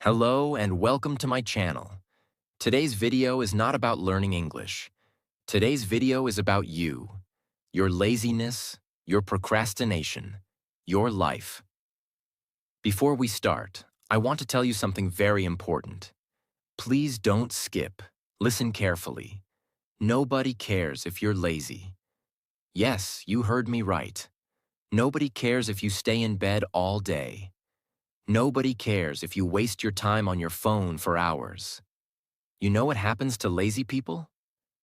Hello and welcome to my channel. Today's video is not about learning English. Today's video is about you, your laziness, your procrastination, your life. Before we start, I want to tell you something very important. Please don't skip. Listen carefully. Nobody cares if you're lazy. Yes, you heard me right. Nobody cares if you stay in bed all day. Nobody cares if you waste your time on your phone for hours. You know what happens to lazy people?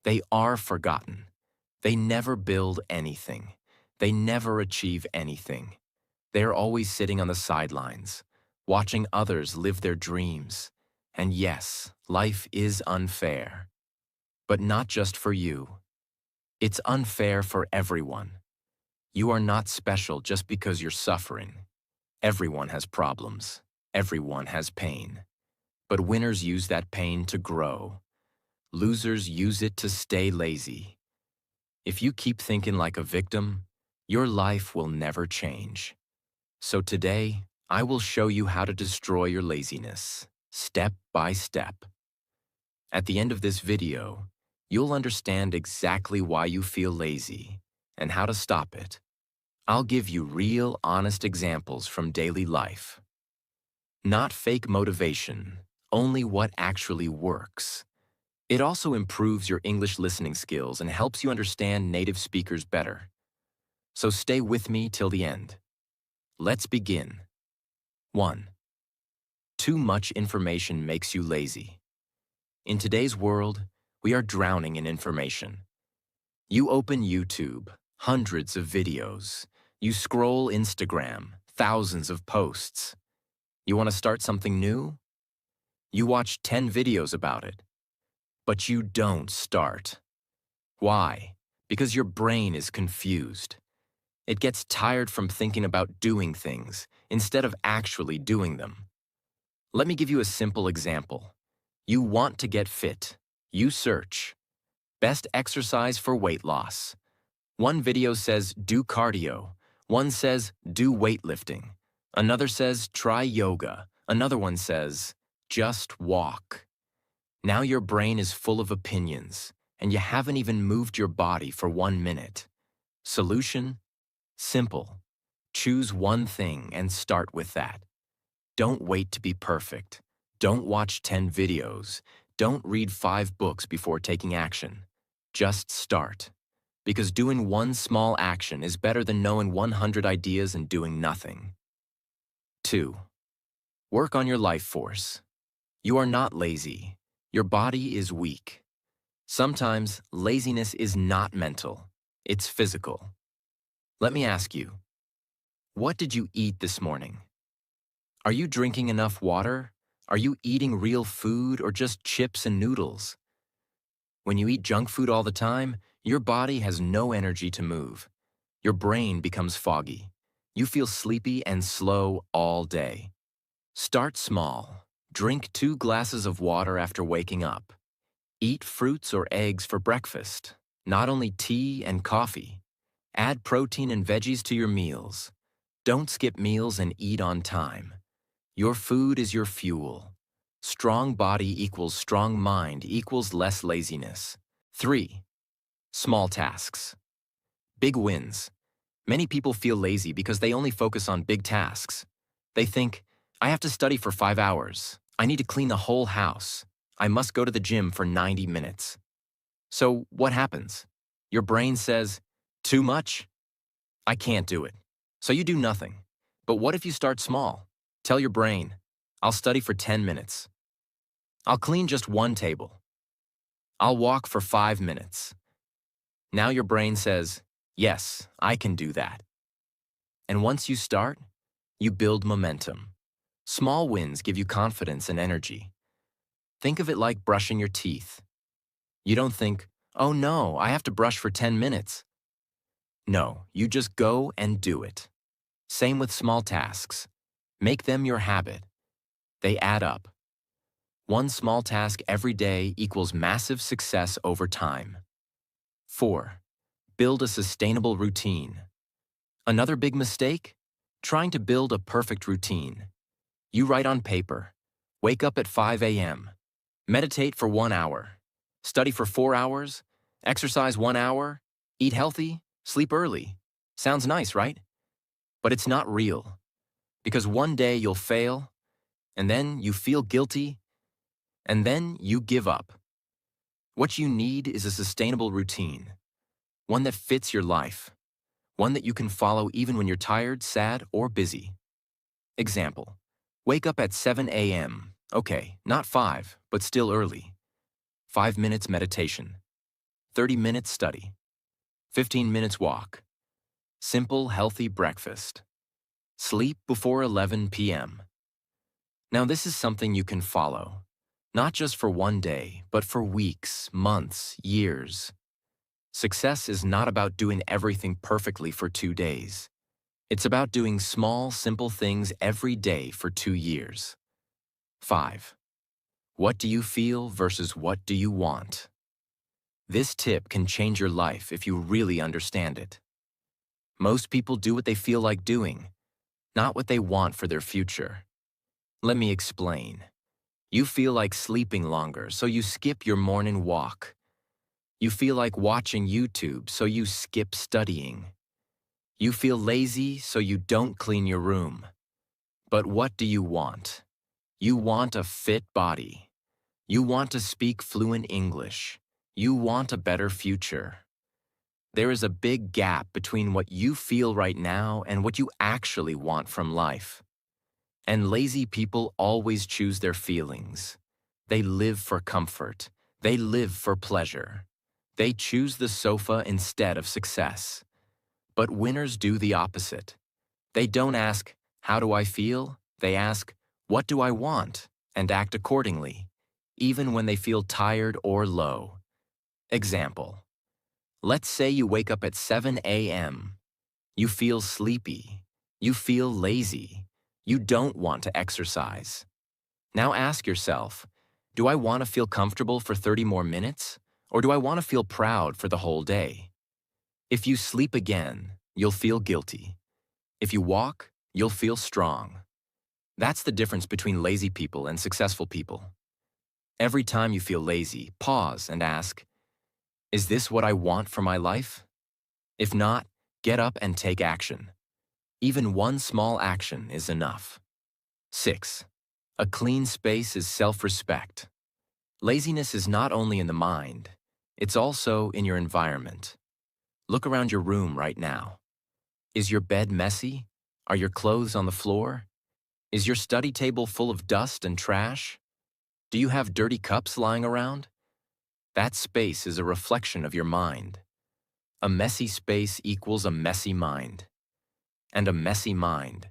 They are forgotten. They never build anything. They never achieve anything. They're always sitting on the sidelines, watching others live their dreams. And yes, life is unfair. But not just for you. It's unfair for everyone. You are not special just because you're suffering. Everyone has problems. Everyone has pain. But winners use that pain to grow. Losers use it to stay lazy. If you keep thinking like a victim, your life will never change. So today, I will show you how to destroy your laziness, step by step. At the end of this video, you'll understand exactly why you feel lazy and how to stop it. I'll give you real, honest examples from daily life. Not fake motivation, only what actually works. It also improves your English listening skills and helps you understand native speakers better. So stay with me till the end. Let's begin. 1. Too much information makes you lazy. In today's world, we are drowning in information. You open YouTube, hundreds of videos. You scroll Instagram, thousands of posts. You want to start something new? You watch 10 videos about it. But you don't start. Why? Because your brain is confused. It gets tired from thinking about doing things instead of actually doing them. Let me give you a simple example. You want to get fit. You search. Best exercise for weight loss. One video says do cardio. One says do weightlifting. Another says try yoga. Another one says just walk. Now your brain is full of opinions, and you haven't even moved your body for 1 minute. Solution? Simple. Choose one thing and start with that. Don't wait to be perfect. Don't watch 10 videos. Don't read 5 books before taking action. Just start. Because doing one small action is better than knowing 100 ideas and doing nothing. 2. Work on your life force. You are not lazy. Your body is weak. Sometimes laziness is not mental, it's physical. Let me ask you, what did you eat this morning? Are you drinking enough water? Are you eating real food or just chips and noodles? When you eat junk food all the time, your body has no energy to move. Your brain becomes foggy. You feel sleepy and slow all day. Start small. Drink 2 glasses of water after waking up. Eat fruits or eggs for breakfast, not only tea and coffee. Add protein and veggies to your meals. Don't skip meals and eat on time. Your food is your fuel. Strong body equals strong mind equals less laziness. 3. Small tasks. Big wins. Many people feel lazy because they only focus on big tasks. They think, I have to study for 5 hours. I need to clean the whole house. I must go to the gym for 90 minutes. So what happens? Your brain says, too much? I can't do it. So you do nothing. But what if you start small? Tell your brain, I'll study for 10 minutes. I'll clean just 1 table. I'll walk for 5 minutes. Now your brain says, yes, I can do that. And once you start, you build momentum. Small wins give you confidence and energy. Think of it like brushing your teeth. You don't think, oh no, I have to brush for 10 minutes. No, you just go and do it. Same with small tasks. Make them your habit. They add up. One small task every day equals massive success over time. 4. Build a sustainable routine. Another big mistake? Trying to build a perfect routine. You write on paper, Wake up at 5 a.m. Meditate for 1 hour. Study for 4 hours. Exercise 1 hour. Eat healthy. Sleep early. Sounds nice, right? But it's not real. Because one day you'll fail, and then you feel guilty, and then you give up. What you need is a sustainable routine, one that fits your life, one that you can follow even when you're tired, sad, or busy. Example, wake up at 7 a.m. Okay, not 5, but still early. 5 minutes meditation, 30 minutes study, 15 minutes walk. Simple, healthy breakfast. Sleep before 11 p.m. Now this is something you can follow, not just for one day, but for weeks, months, years. Success is not about doing everything perfectly for 2 days. It's about doing small, simple things every day for 2 years. 5. What do you feel versus what do you want? This tip can change your life if you really understand it. Most people do what they feel like doing, not what they want for their future. Let me explain. You feel like sleeping longer, so you skip your morning walk. You feel like watching YouTube, so you skip studying. You feel lazy, so you don't clean your room. But what do you want? You want a fit body. You want to speak fluent English. You want a better future. There is a big gap between what you feel right now and what you actually want from life. And lazy people always choose their feelings. They live for comfort. They live for pleasure. They choose the sofa instead of success. But winners do the opposite. They don't ask, how do I feel? They ask, what do I want? And act accordingly, even when they feel tired or low. Example. Let's say you wake up at 7 a.m. You feel sleepy. You feel lazy. You don't want to exercise. Now ask yourself, do I want to feel comfortable for 30 more minutes? Or do I want to feel proud for the whole day? If you sleep again, you'll feel guilty. If you walk, you'll feel strong. That's the difference between lazy people and successful people. Every time you feel lazy, pause and ask, is this what I want for my life? If not, get up and take action. Even one small action is enough. 6. A clean space is self-respect. Laziness is not only in the mind, it's also in your environment. Look around your room right now. Is your bed messy? Are your clothes on the floor? Is your study table full of dust and trash? Do you have dirty cups lying around? That space is a reflection of your mind. A messy space equals a messy mind. And a messy mind,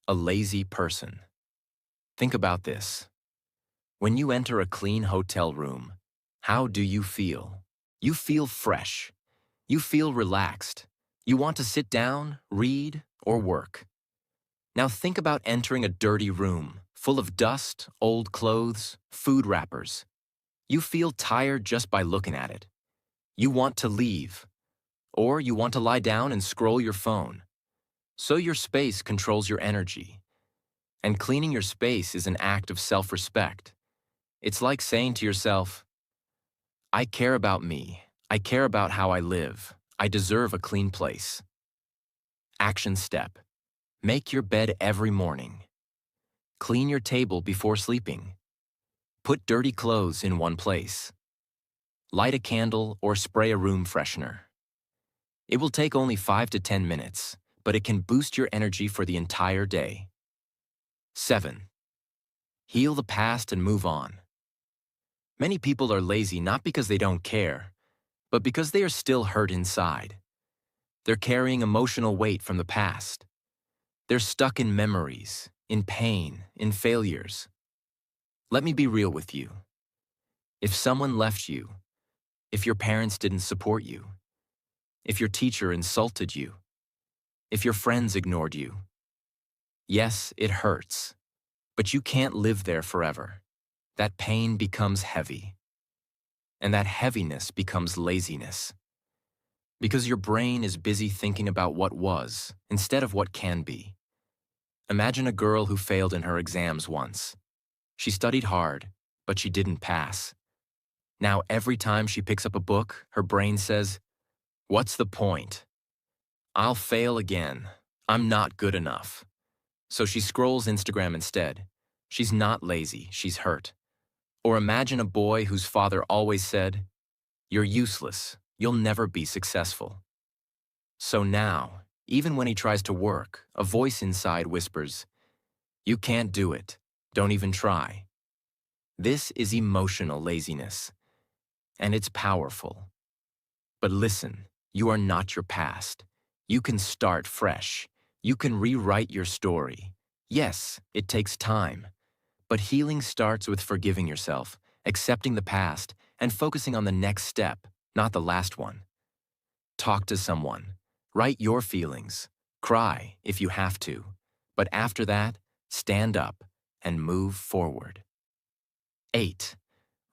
a lazy person. Think about this. When you enter a clean hotel room, how do you feel? You feel fresh. You feel relaxed. You want to sit down, read, or work. Now think about entering a dirty room, full of dust, old clothes, food wrappers. You feel tired just by looking at it. You want to leave. Or you want to lie down and scroll your phone. So your space controls your energy. And cleaning your space is an act of self-respect. It's like saying to yourself, I care about me. I care about how I live. I deserve a clean place. Action step. Make your bed every morning. Clean your table before sleeping. Put dirty clothes in one place. Light a candle or spray a room freshener. It will take only 5 to 10 minutes, but it can boost your energy for the entire day. 7. Heal the past and move on. Many people are lazy not because they don't care, but because they are still hurt inside. They're carrying emotional weight from the past. They're stuck in memories, in pain, in failures. Let me be real with you. If someone left you, if your parents didn't support you, if your teacher insulted you, if your friends ignored you, yes, it hurts, but you can't live there forever. That pain becomes heavy, and that heaviness becomes laziness. Because your brain is busy thinking about what was instead of what can be. Imagine a girl who failed in her exams once. She studied hard, but she didn't pass. Now every time she picks up a book, her brain says, "What's the point? I'll fail again. I'm not good enough." So she scrolls Instagram instead. She's not lazy, she's hurt. Or imagine a boy whose father always said, "You're useless. You'll never be successful." So now, even when he tries to work, a voice inside whispers, "You can't do it. Don't even try." This is emotional laziness, and it's powerful. But listen, you are not your past. You can start fresh. You can rewrite your story. Yes, it takes time, but healing starts with forgiving yourself, accepting the past, and focusing on the next step, not the last one. Talk to someone. Write your feelings. Cry if you have to. But after that, stand up and move forward. 8.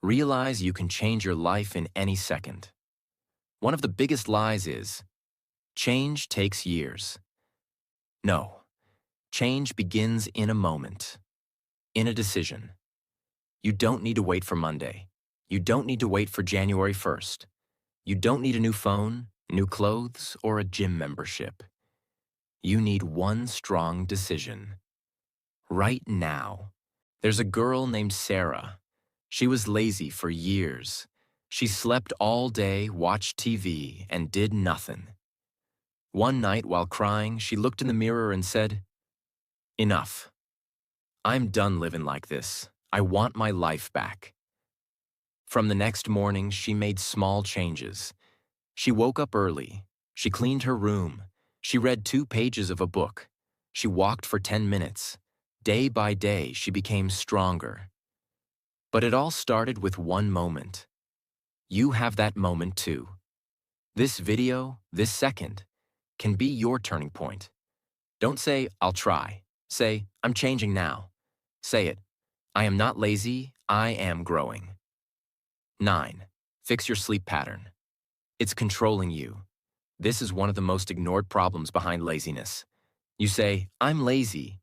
Realize you can change your life in any second. One of the biggest lies is, change takes years. No, change begins in a moment, in a decision. You don't need to wait for Monday. You don't need to wait for January 1st. You don't need a new phone, new clothes, or a gym membership. You need one strong decision. Right now. There's a girl named Sarah. She was lazy for years. She slept all day, watched TV, and did nothing. One night while crying, she looked in the mirror and said, "Enough. I'm done living like this. I want my life back." From the next morning, she made small changes. She woke up early. She cleaned her room. She read 2 pages of a book. She walked for 10 minutes. Day by day, she became stronger. But it all started with one moment. You have that moment too. This video, this second, can be your turning point. Don't say, "I'll try." Say, "I'm changing now." Say it, "I am not lazy, I am growing." 9. Fix your sleep pattern. It's controlling you. This is one of the most ignored problems behind laziness. You say, "I'm lazy,"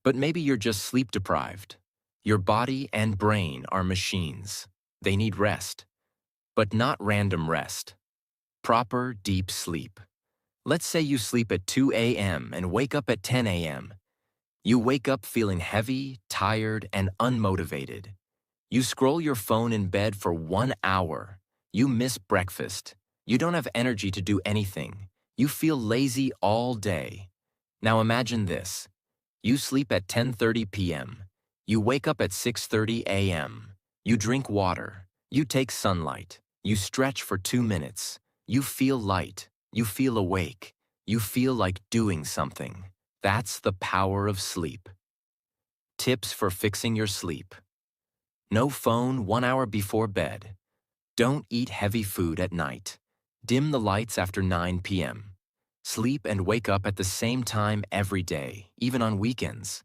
but maybe you're just sleep deprived. Your body and brain are machines. They need rest, but not random rest. Proper, deep sleep. Let's say you sleep at 2 a.m. and wake up at 10 a.m. You wake up feeling heavy, tired, and unmotivated. You scroll your phone in bed for 1 hour. You miss breakfast. You don't have energy to do anything. You feel lazy all day. Now imagine this. You sleep at 10:30 p.m. You wake up at 6:30 a.m. You drink water. You take sunlight. You stretch for 2 minutes. You feel light. You feel awake. You feel like doing something. That's the power of sleep. Tips for fixing your sleep. No phone 1 hour before bed. Don't eat heavy food at night. Dim the lights after 9 p.m. Sleep and wake up at the same time every day, even on weekends.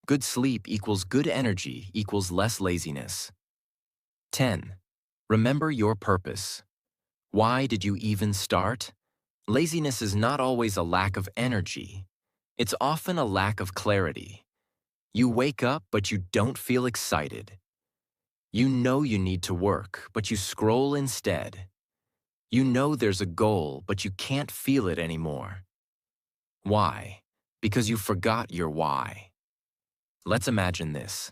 Good sleep equals good energy equals less laziness. 10. Remember your purpose. Why did you even start? Laziness is not always a lack of energy. It's often a lack of clarity. You wake up, but you don't feel excited. You know you need to work, but you scroll instead. You know there's a goal, but you can't feel it anymore. Why? Because you forgot your why. Let's imagine this.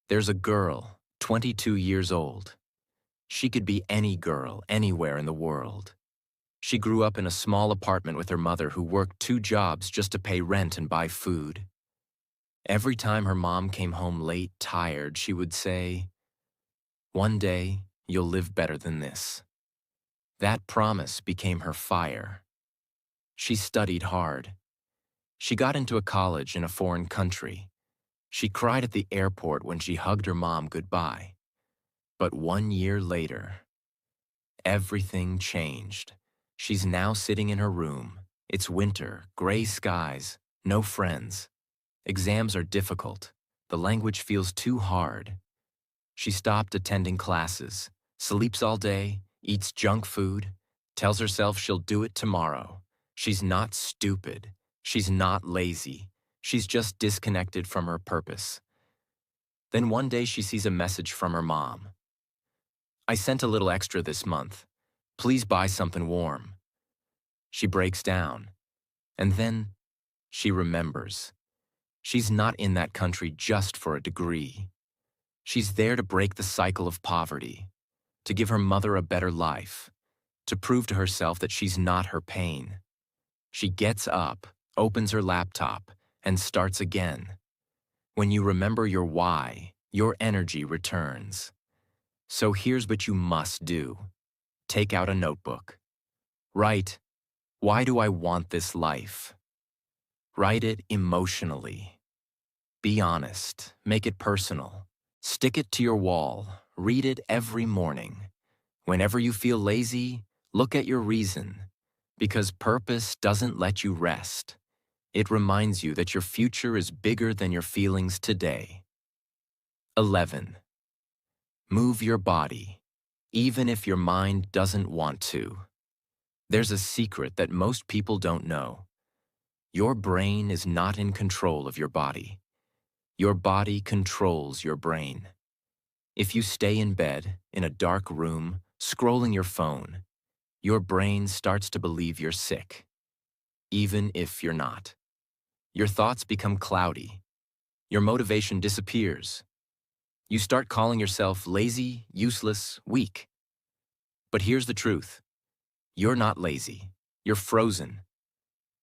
There's a girl, 22 years old. She could be any girl, anywhere in the world. She grew up in a small apartment with her mother who worked 2 jobs just to pay rent and buy food. Every time her mom came home late, tired, she would say, "One day, you'll live better than this." That promise became her fire. She studied hard. She got into a college in a foreign country. She cried at the airport when she hugged her mom goodbye. But 1 year later, everything changed. She's now sitting in her room. It's winter, gray skies, no friends. Exams are difficult. The language feels too hard. She stopped attending classes, sleeps all day, eats junk food, tells herself she'll do it tomorrow. She's not stupid. She's not lazy. She's just disconnected from her purpose. Then one day she sees a message from her mom. I sent a little extra this month. Please buy something warm. She breaks down, and then she remembers. She's not in that country just for a degree. She's there to break the cycle of poverty, to give her mother a better life, to prove to herself that she's not her pain. She gets up, opens her laptop, and starts again. When you remember your why, your energy returns. So here's what you must do. Take out a notebook. Write, why do I want this life? Write it emotionally. Be honest. Make it personal. Stick it to your wall. Read it every morning. Whenever you feel lazy, look at your reason. Because purpose doesn't let you rest. It reminds you that your future is bigger than your feelings today. 11. Move your body, even if your mind doesn't want to. There's a secret that most people don't know. Your brain is not in control of your body. Your body controls your brain. If you stay in bed, in a dark room, scrolling your phone, your brain starts to believe you're sick, even if you're not. Your thoughts become cloudy. Your motivation disappears. You start calling yourself lazy, useless, weak. But here's the truth. You're not lazy. You're frozen.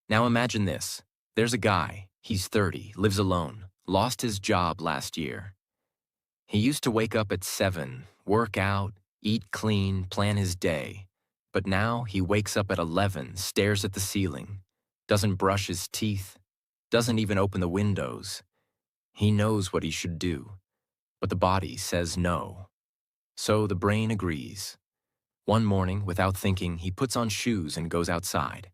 Now imagine this. There's a guy. He's 30, lives alone, lost his job last year. He used to wake up at 7, work out, eat clean, plan his day. But now he wakes up at 11, stares at the ceiling, doesn't brush his teeth, doesn't even open the windows. He knows what he should do, but the body says no. So the brain agrees. One morning, without thinking, he puts on shoes and goes outside.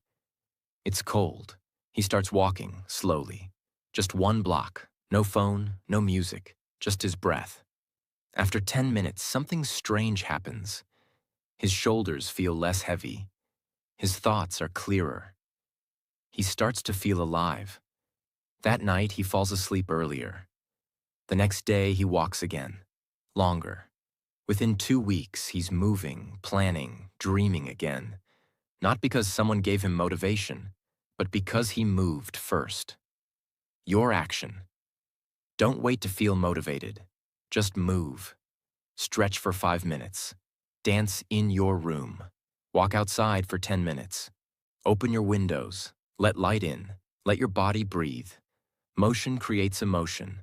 It's cold. He starts walking, slowly. Just 1 block. No phone, no music, just his breath. After 10 minutes, something strange happens. His shoulders feel less heavy. His thoughts are clearer. He starts to feel alive. That night, he falls asleep earlier. The next day, he walks again. Longer. Within 2 weeks, he's moving, planning, dreaming again. Not because someone gave him motivation, but because he moved first. Your action. Don't wait to feel motivated. Just move. Stretch for 5 minutes. Dance in your room. Walk outside for 10 minutes. Open your windows. Let light in. Let your body breathe. Motion creates emotion.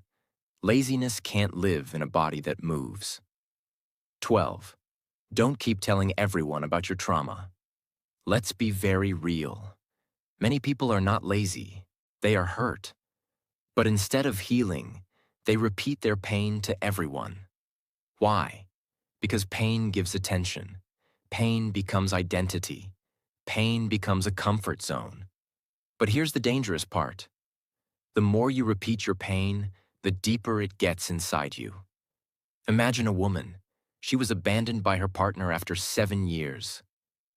Laziness can't live in a body that moves. 12. Don't keep telling everyone about your trauma. Let's be very real. Many people are not lazy. They are hurt. But instead of healing, they repeat their pain to everyone. Why? Because pain gives attention. Pain becomes identity. Pain becomes a comfort zone. But here's the dangerous part. The more you repeat your pain, the deeper it gets inside you. Imagine a woman. She was abandoned by her partner after 7 years.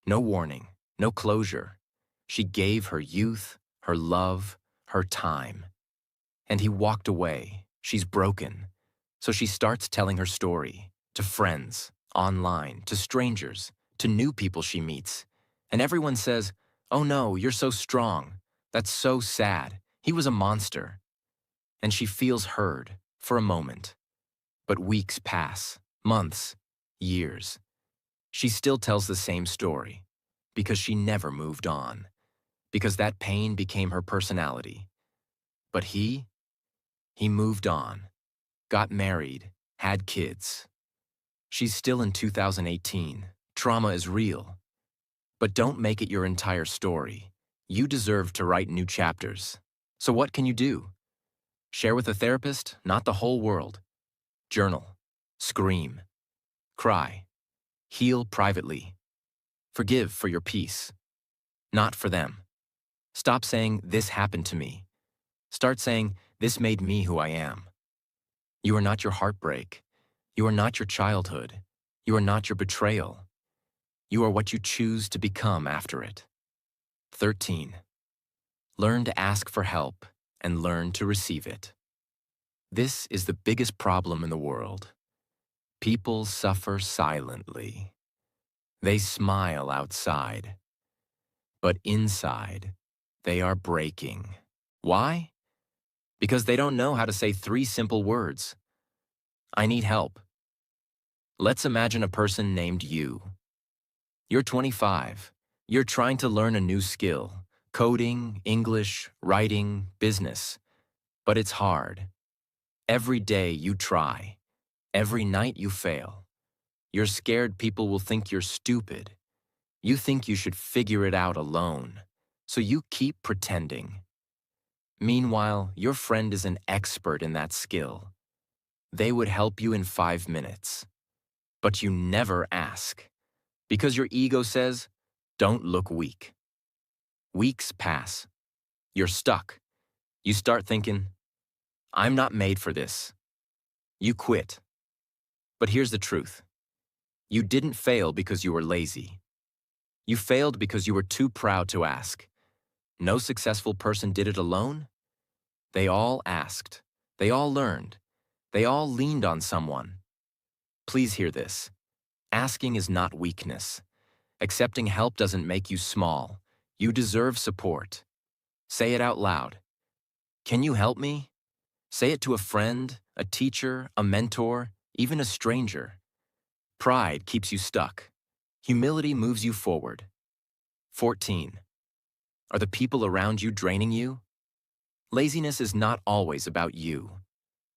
No warning, no closure. She gave her youth, her love, her time. And he walked away. She's broken. So she starts telling her story to friends, online, to strangers, to new people she meets. And everyone says, "Oh no, you're so strong. That's so sad. He was a monster." And she feels heard for a moment. But weeks pass, months, years. She still tells the same story because she never moved on, because that pain became her personality. But he moved on, got married, had kids. She's still in 2018. Trauma is real. But don't make it your entire story. You deserve to write new chapters. So what can you do? Share with a therapist, not the whole world. Journal. Scream. Cry. Heal privately. Forgive for your peace. Not for them. Stop saying, "This happened to me." Start saying, "This made me who I am." You are not your heartbreak. You are not your childhood. You are not your betrayal. You are what you choose to become after it. 13. Learn to ask for help and learn to receive it. This is the biggest problem in the world. People suffer silently. They smile outside, but inside, they are breaking. Why? Because they don't know how to say three simple words. I need help. Let's imagine a person named you. You're 25. You're trying to learn a new skill, coding, English, writing, business. But it's hard. Every day you try. Every night you fail. You're scared people will think you're stupid. You think you should figure it out alone. So you keep pretending. Meanwhile, your friend is an expert in that skill. They would help you in 5 minutes. But you never ask. Because your ego says, don't look weak. Weeks pass. You're stuck. You start thinking, I'm not made for this. You quit. But here's the truth. You didn't fail because you were lazy. You failed because you were too proud to ask. No successful person did it alone. They all asked. They all learned. They all leaned on someone. Please hear this. Asking is not weakness. Accepting help doesn't make you small. You deserve support. Say it out loud. Can you help me? Say it to a friend, a teacher, a mentor, even a stranger. Pride keeps you stuck. Humility moves you forward. 14. Are the people around you draining you? Laziness is not always about you.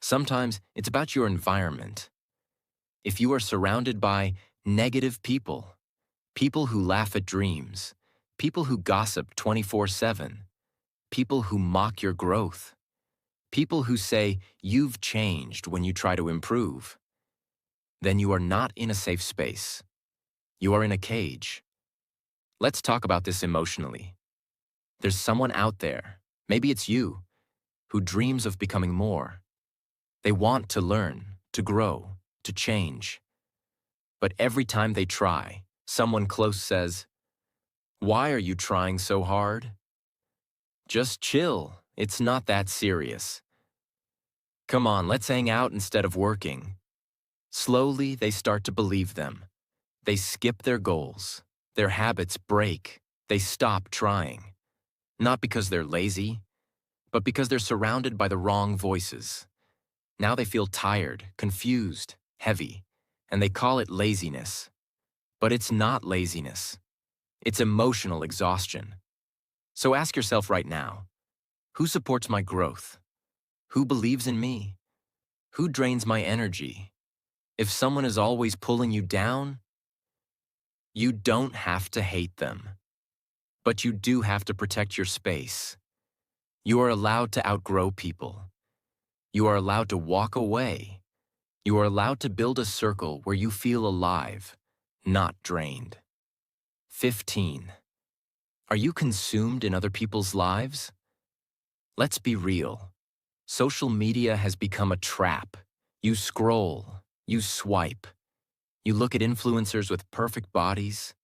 Sometimes it's about your environment. If you are surrounded by negative people, people who laugh at dreams, people who gossip 24/7, people who mock your growth, people who say you've changed when you try to improve, then you are not in a safe space. You are in a cage. Let's talk about this emotionally. There's someone out there, maybe it's you, who dreams of becoming more. They want to learn, to grow, to change. But every time they try, someone close says, why are you trying so hard? Just chill. It's not that serious. Come on, let's hang out instead of working. Slowly, they start to believe them. They skip their goals. Their habits break. They stop trying. Not because they're lazy, but because they're surrounded by the wrong voices. Now they feel tired, confused, heavy, and they call it laziness. But it's not laziness. It's emotional exhaustion. So ask yourself right now, who supports my growth? Who believes in me? Who drains my energy? If someone is always pulling you down, you don't have to hate them. But you do have to protect your space. You are allowed to outgrow people. You are allowed to walk away. You are allowed to build a circle where you feel alive, not drained. 15. Are you consumed in other people's lives? Let's be real. Social media has become a trap. You scroll, you swipe, you look at influencers with perfect bodies,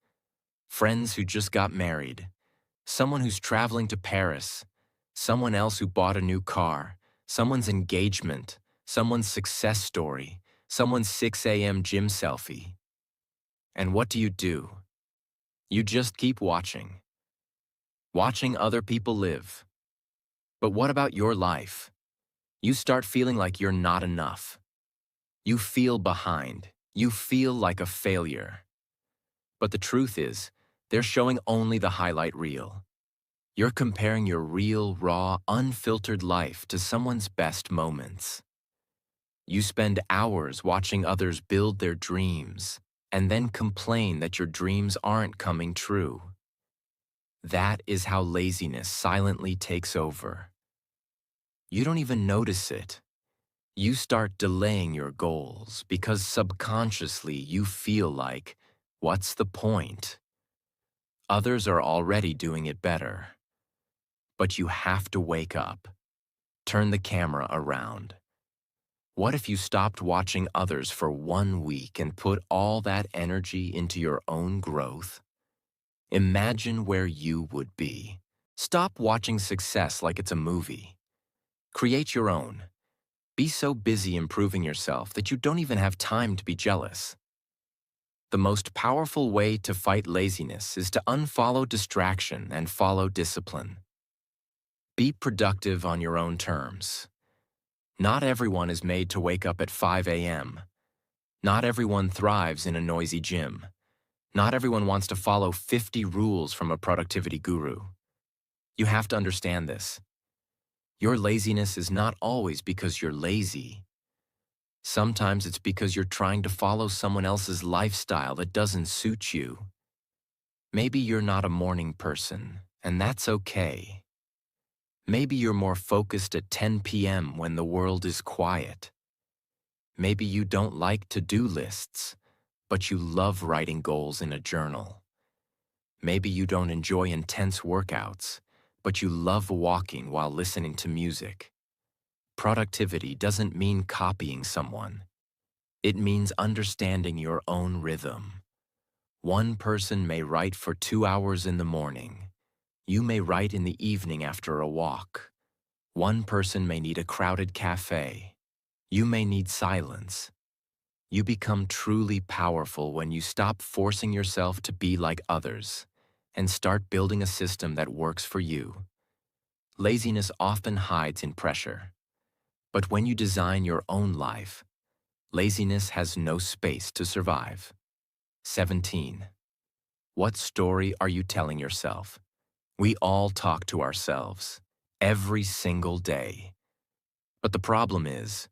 friends who just got married, someone who's traveling to Paris, someone else who bought a new car, someone's engagement, someone's success story, someone's 6 a.m. gym selfie. And what do? You just keep watching. Watching other people live. But what about your life? You start feeling like you're not enough. You feel behind. You feel like a failure. But the truth is, they're showing only the highlight reel. You're comparing your real, raw, unfiltered life to someone's best moments. You spend hours watching others build their dreams and then complain that your dreams aren't coming true. That is how laziness silently takes over. You don't even notice it. You start delaying your goals because subconsciously you feel like, what's the point? Others are already doing it better. But you have to wake up. Turn the camera around. What if you stopped watching others for 1 week and put all that energy into your own growth? Imagine where you would be. Stop watching success like it's a movie. Create your own. Be so busy improving yourself that you don't even have time to be jealous. The most powerful way to fight laziness is to unfollow distraction and follow discipline. Be productive on your own terms. Not everyone is made to wake up at 5 a.m. Not everyone thrives in a noisy gym. Not everyone wants to follow 50 rules from a productivity guru. You have to understand this. Your laziness is not always because you're lazy. Sometimes it's because you're trying to follow someone else's lifestyle that doesn't suit you. Maybe you're not a morning person, and that's okay. Maybe you're more focused at 10 p.m. when the world is quiet. Maybe you don't like to-do lists, but you love writing goals in a journal. Maybe you don't enjoy intense workouts, but you love walking while listening to music. Productivity doesn't mean copying someone. It means understanding your own rhythm. One person may write for 2 hours in the morning. You may write in the evening after a walk. One person may need a crowded cafe. You may need silence. You become truly powerful when you stop forcing yourself to be like others and start building a system that works for you. Laziness often hides in pressure. But when you design your own life, laziness has no space to survive. 17. What story are you telling yourself? We all talk to ourselves every single day. But the problem is,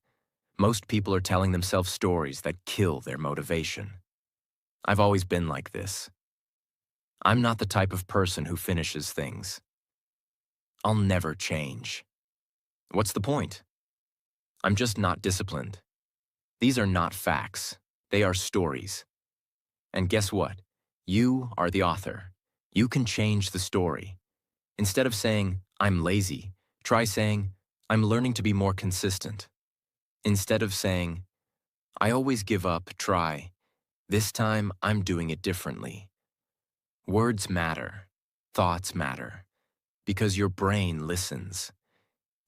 most people are telling themselves stories that kill their motivation. I've always been like this. I'm not the type of person who finishes things. I'll never change. What's the point? I'm just not disciplined. These are not facts. They are stories. And guess what? You are the author. You can change the story. Instead of saying, I'm lazy, try saying, I'm learning to be more consistent. Instead of saying, I always give up, try, this time I'm doing it differently. Words matter. Thoughts matter. Because your brain listens.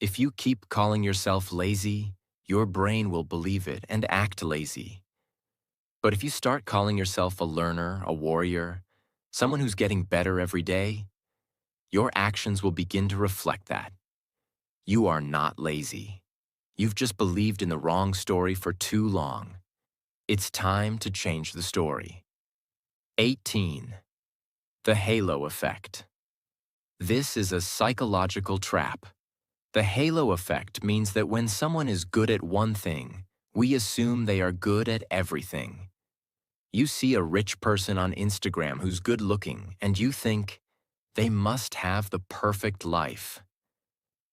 If you keep calling yourself lazy, your brain will believe it and act lazy. But if you start calling yourself a learner, a warrior, someone who's getting better every day, your actions will begin to reflect that. You are not lazy. You've just believed in the wrong story for too long. It's time to change the story. 18. The halo effect. This is a psychological trap. The halo effect means that when someone is good at one thing, we assume they are good at everything. You see a rich person on Instagram who's good looking, and you think, they must have the perfect life.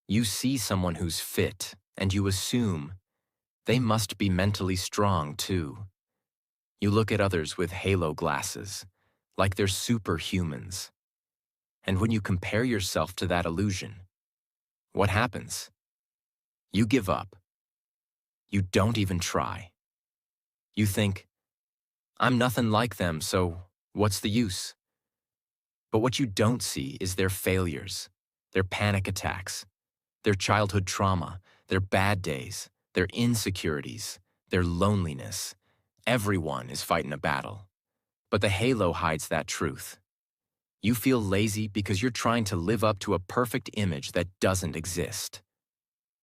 You see someone who's fit, and you assume, they must be mentally strong too. You look at others with halo glasses, like they're superhumans. And when you compare yourself to that illusion, what happens? You give up. You don't even try. You think, I'm nothing like them, so what's the use? But what you don't see is their failures, their panic attacks, their childhood trauma, their bad days, their insecurities, their loneliness. Everyone is fighting a battle. But the halo hides that truth. You feel lazy because you're trying to live up to a perfect image that doesn't exist.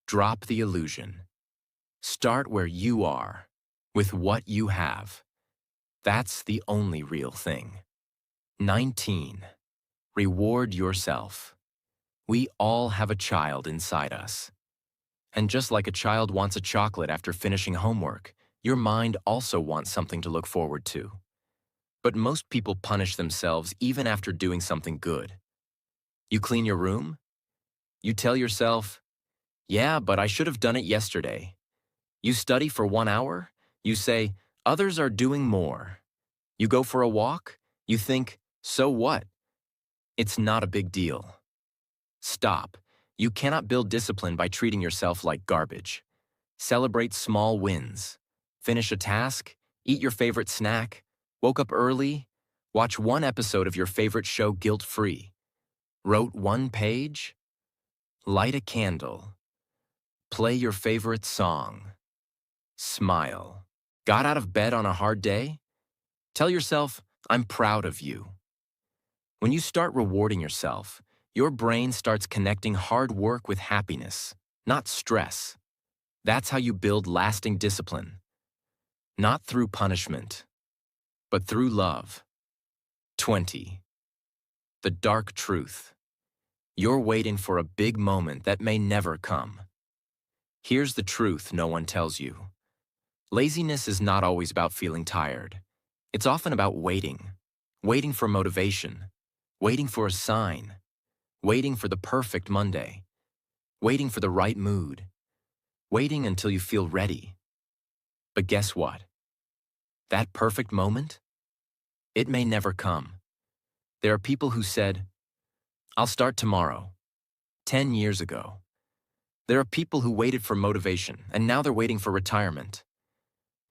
Drop the illusion. Start where you are, with what you have. That's the only real thing. 19. Reward yourself. We all have a child inside us. And just like a child wants a chocolate after finishing homework, your mind also wants something to look forward to. But most people punish themselves even after doing something good. You clean your room? You tell yourself, yeah, but I should have done it yesterday. You study for 1 hour? You say, others are doing more. You go for a walk? You think, so what? It's not a big deal. Stop. You cannot build discipline by treating yourself like garbage. Celebrate small wins. Finish a task, eat your favorite snack, woke up early, watch 1 episode of your favorite show guilt-free, wrote 1 page, light a candle, Play your favorite song. Smile. Got out of bed on a hard day? Tell yourself, I'm proud of you. When you start rewarding yourself, your brain starts connecting hard work with happiness, not stress. That's how you build lasting discipline. Not through punishment, but through love. 20. The dark truth. You're waiting for a big moment that may never come. Here's the truth no one tells you. Laziness is not always about feeling tired. It's often about waiting. Waiting for motivation. Waiting for a sign. Waiting for the perfect Monday. Waiting for the right mood. Waiting until you feel ready. But guess what? That perfect moment? It may never come. There are people who said, I'll start tomorrow, 10 years ago. There are people who waited for motivation, and now they're waiting for retirement.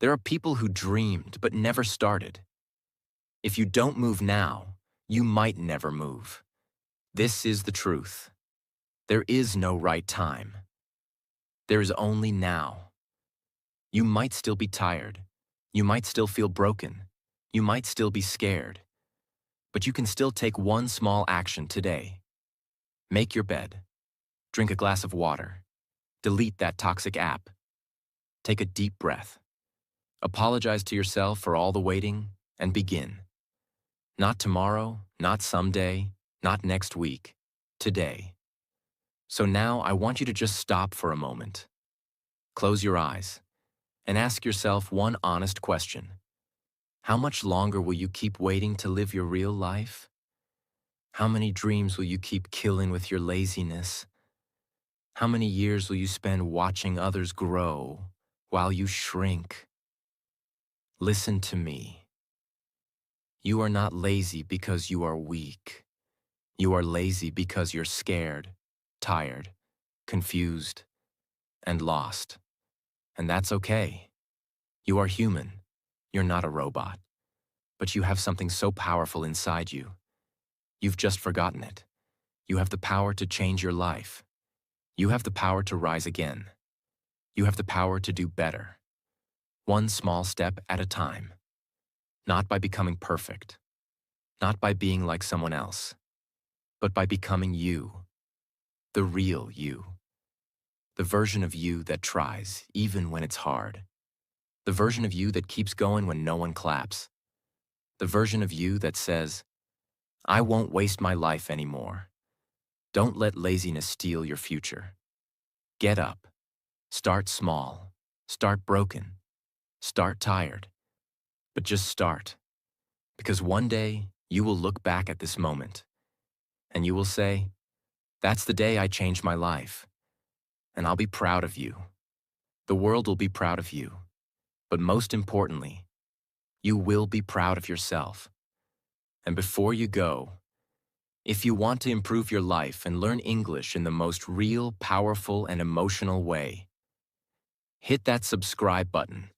There are people who dreamed but never started. If you don't move now, you might never move. This is the truth. There is no right time. There is only now. You might still be tired. You might still feel broken. You might still be scared. But you can still take one small action today. Make your bed. Drink a glass of water. Delete that toxic app. Take a deep breath. Apologize to yourself for all the waiting and begin. Not tomorrow, not someday, not next week. Today. So now I want you to just stop for a moment. Close your eyes and ask yourself one honest question. How much longer will you keep waiting to live your real life? How many dreams will you keep killing with your laziness? How many years will you spend watching others grow while you shrink? Listen to me. You are not lazy because you are weak. You are lazy because you're scared, tired, confused, and lost. And that's okay. You are human. You're not a robot. But you have something so powerful inside you. You've just forgotten it. You have the power to change your life. You have the power to rise again. You have the power to do better. One small step at a time. Not by becoming perfect. Not by being like someone else. But by becoming you. The real you. The version of you that tries, even when it's hard. The version of you that keeps going when no one claps. The version of you that says, I won't waste my life anymore. Don't let laziness steal your future. Get up. Start small. Start broken. Start tired. But just start. Because one day, you will look back at this moment, and you will say, that's the day I changed my life. And I'll be proud of you. The world will be proud of you. But most importantly, you will be proud of yourself. And before you go, if you want to improve your life and learn English in the most real, powerful, and emotional way, hit that subscribe button.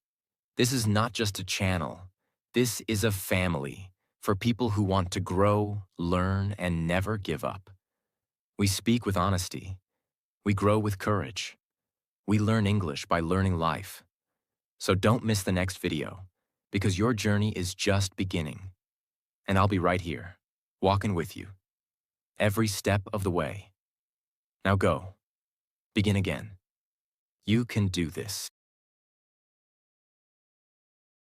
This is not just a channel. This is a family for people who want to grow, learn, and never give up. We speak with honesty. We grow with courage. We learn English by learning life. So don't miss the next video, because your journey is just beginning. And I'll be right here, walking with you, every step of the way. Now go. Begin again. You can do this.